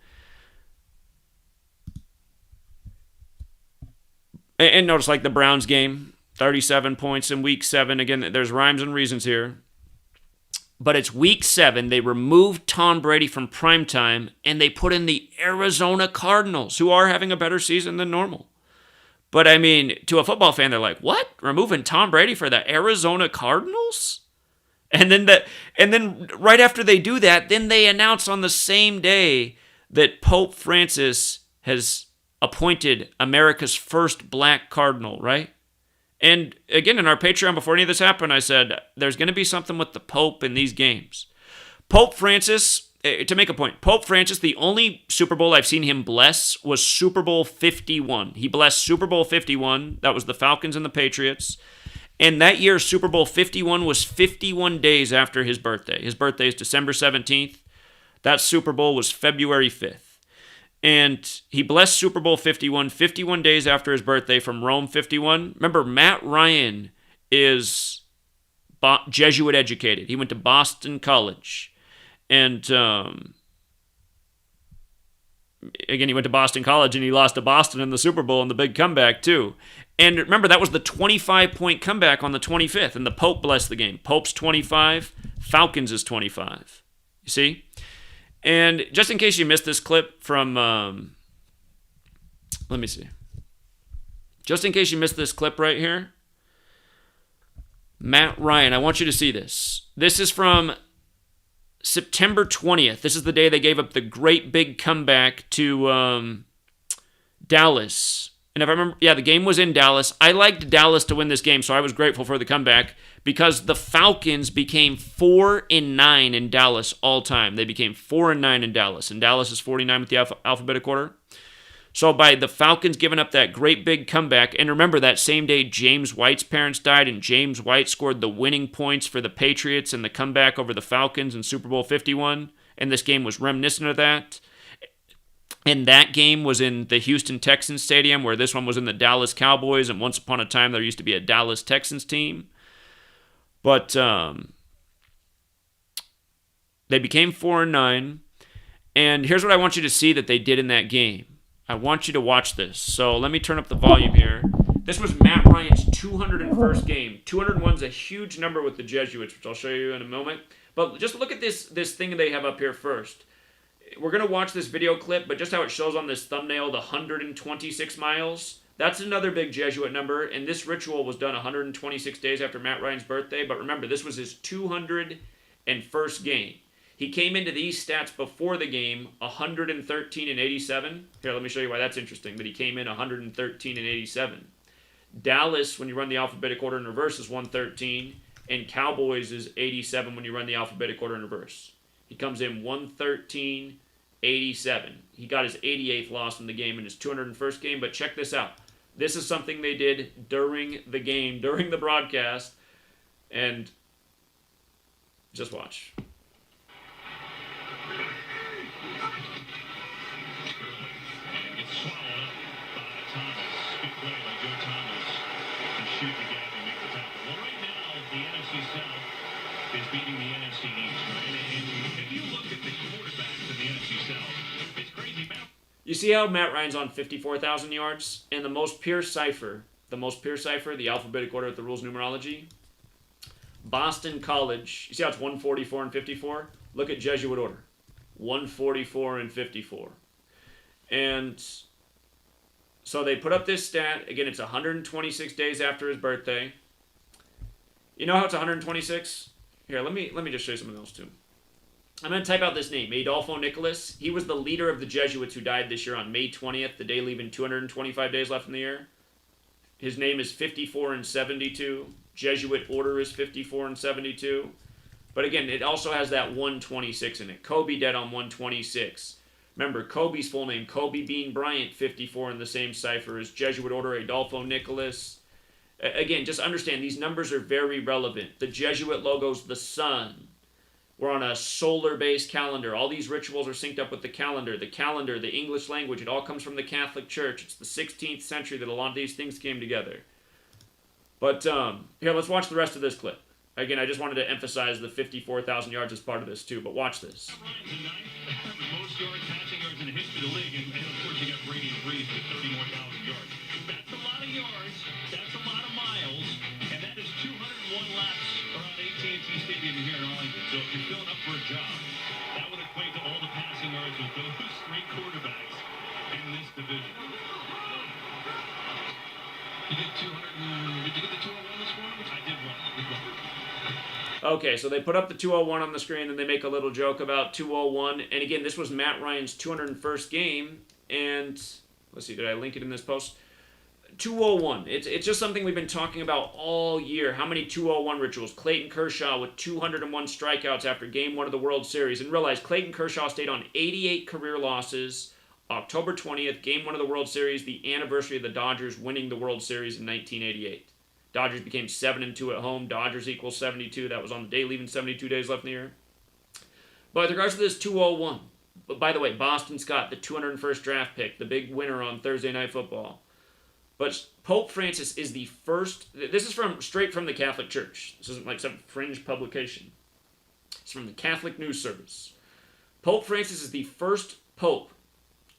And notice like the Browns game, 37 points in Week 7. Again, there's rhymes and reasons here. But it's Week 7. They removed Tom Brady from primetime, and they put in the Arizona Cardinals, who are having a better season than normal. But, I mean, to a football fan, they're like, what? Removing Tom Brady for the Arizona Cardinals? And then right after they do that, then they announce on the same day that Pope Francis has appointed America's first black cardinal, right? And again, in our Patreon, before any of this happened, I said, there's going to be something with the Pope in these games. Pope Francis, to make a point, Pope Francis, the only Super Bowl I've seen him bless was Super Bowl 51. He blessed Super Bowl 51. That was the Falcons and the Patriots. And that year, Super Bowl 51 was 51 days after his birthday. His birthday is December 17th. That Super Bowl was February 5th. And he blessed Super Bowl 51 days after his birthday from Rome 51. Remember, Matt Ryan is Jesuit educated. He went to Boston College. And again, he went to Boston College and he lost to Boston in the Super Bowl in the big comeback too. And remember, that was the 25-point comeback on the 25th. And the Pope blessed the game. Pope's 25, Falcons is 25. You see? And just in case you missed this clip from, let me see. Just in case you missed this clip right here, Matt Ryan, I want you to see this. This is from September 20th. This is the day they gave up the great big comeback to Dallas. And if I remember, the game was in Dallas. I liked Dallas to win this game, so I was grateful for the comeback because the Falcons became 4-9 in Dallas all time. They became 4-9 in Dallas, and Dallas is 49 with the alphabetic order. So by the Falcons giving up that great big comeback, and remember that same day James White's parents died, and James White scored the winning points for the Patriots in the comeback over the Falcons in Super Bowl 51, and this game was reminiscent of that. And that game was in the Houston Texans stadium, where this one was in the Dallas Cowboys, and once upon a time there used to be a Dallas Texans team. But they became 4-9. And here's what I want you to see that they did in that game. I want you to watch this. So let me turn up the volume here. This was Matt Ryan's 201st game. 201 is a huge number with the Jesuits, which I'll show you in a moment. But just look at this thing they have up here first. We're going to watch this video clip, but just how it shows on this thumbnail, the 126 miles, that's another big Jesuit number. And this ritual was done 126 days after Matt Ryan's birthday. But remember, this was his 201st game. He came into these stats before the game 113 and 87. Here, let me show you why that's interesting, that he came in 113 and 87. Dallas, when you run the alphabetic order in reverse, is 113, and Cowboys is 87 when you run the alphabetic order in reverse. He comes in 113, 87. He got his 88th loss in the game in his 201st game, but check this out. This is something they did during the game, during the broadcast, and just watch. Is beating the NFC East, right? And if you look at the quarterbacks in the NFC South, it's crazy. You see how Matt Ryan's on 54,000 yards? And the most pure cipher, the alphabetic order with the rules numerology, Boston College, you see how it's 144 and 54? Look at Jesuit order, 144 and 54. And so they put up this stat. Again, it's 126 days after his birthday. You know how it's 126? Here, let me just show you something else too. I'm going to type out this name, Adolfo Nicholas. He was the leader of the Jesuits who died this year on May 20th, the day leaving 225 days left in the year. His name is 54 and 72. Jesuit order is 54 and 72. But again, it also has that 126 in it. Kobe dead on 126. Remember, Kobe's full name, Kobe Bean Bryant, 54 in the same cipher as Jesuit order, Adolfo Nicholas. Again, just understand, these numbers are very relevant. The Jesuit logo's the sun. We're on a solar-based calendar. All these rituals are synced up with the calendar. The calendar, the English language, it all comes from the Catholic Church. It's the 16th century that a lot of these things came together. But here, let's watch the rest of this clip. Again, I just wanted to emphasize the 54,000 yards as part of this too, but watch this. Most yard passing yards in the history of the league, and of course you got Brady and Breeze with 30 more thousand yards. That's a lot of yards. That's a lot of miles, and that is 201 laps around AT&T Stadium here in Arlington. So if you're filling up for a job, that would equate to all the passing yards with those three quarterbacks in this division. You did 200. Did you get the 201 this morning? I did run. Okay, so they put up the 201 on the screen, and they make a little joke about 201. And again, this was Matt Ryan's 201st game. And let's see, did I link it in this post? 201. It's just something we've been talking about all year. How many 201 rituals? Clayton Kershaw with 201 strikeouts after Game 1 of the World Series. And realize Clayton Kershaw stayed on 88 career losses. October 20th, Game 1 of the World Series, the anniversary of the Dodgers winning the World Series in 1988. Dodgers became 7-2 at home. Dodgers equals 72. That was on the day leaving 72 days left in the year. But with regards to this 201, by the way, Boston Scott, the 201st draft pick, the big winner on Thursday Night Football. But Pope Francis is the first. This is straight from the Catholic Church. This isn't like some fringe publication. It's from the Catholic News Service. Pope Francis is the first pope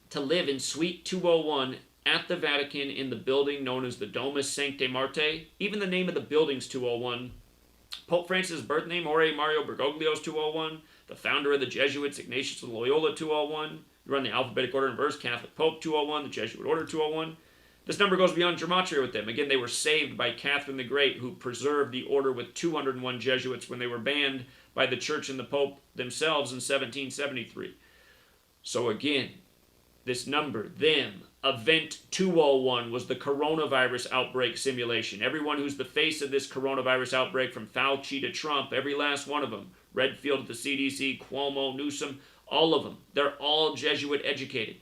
to live in Suite 201 at the Vatican in the building known as the Domus Sancti Marte. Even the name of the building's 201. Pope Francis' birth name, Jorge Mario Bergoglio's 201. The founder of the Jesuits, Ignatius of Loyola, 201. You run the alphabetic order in reverse, Catholic Pope, 201. The Jesuit order, 201. This number goes beyond Gematria with them. Again, they were saved by Catherine the Great, who preserved the order with 201 Jesuits when they were banned by the Church and the Pope themselves in 1773. So again, this number, them, Event 201 was the coronavirus outbreak simulation. Everyone who's the face of this coronavirus outbreak, from Fauci to Trump, every last one of them, Redfield at the CDC, Cuomo, Newsom, all of them, they're all Jesuit educated.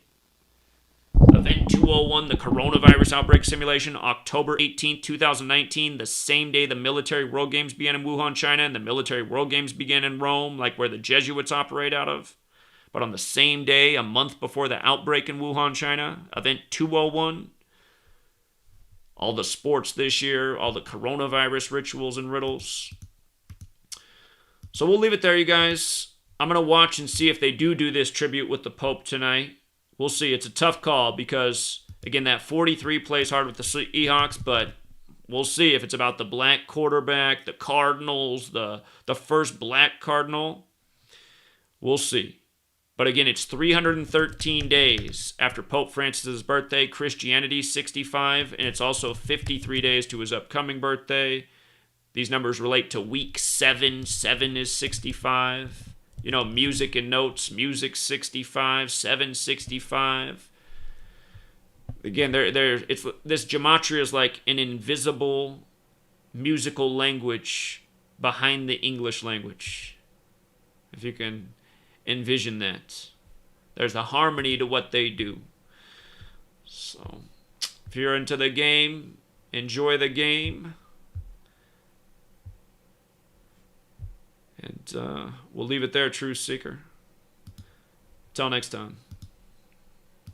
Event 201, the coronavirus outbreak simulation, October 18th, 2019, the same day the Military World Games began in Wuhan, China, and the Military World Games began in Rome, like where the Jesuits operate out of. But on the same day, a month before the outbreak in Wuhan, China, Event 201, all the sports this year, all the coronavirus rituals and riddles. So we'll leave it there, you guys. I'm going to watch and see if they do this tribute with the Pope tonight. We'll see. It's a tough call because, again, that 43 plays hard with the Seahawks, but we'll see if it's about the black quarterback, the Cardinals, the first black Cardinal. We'll see. But again, it's 313 days after Pope Francis's birthday, Christianity 65, and it's also 53 days to his upcoming birthday. These numbers relate to week 7. 7 is 65. You know, music and notes, music 65, 7 65. Again, this gematria is like an invisible musical language behind the English language. If you can envision that. There's a harmony to what they do. So, if you're into the game, enjoy the game. And we'll leave it there, Truth Seeker. Till next time.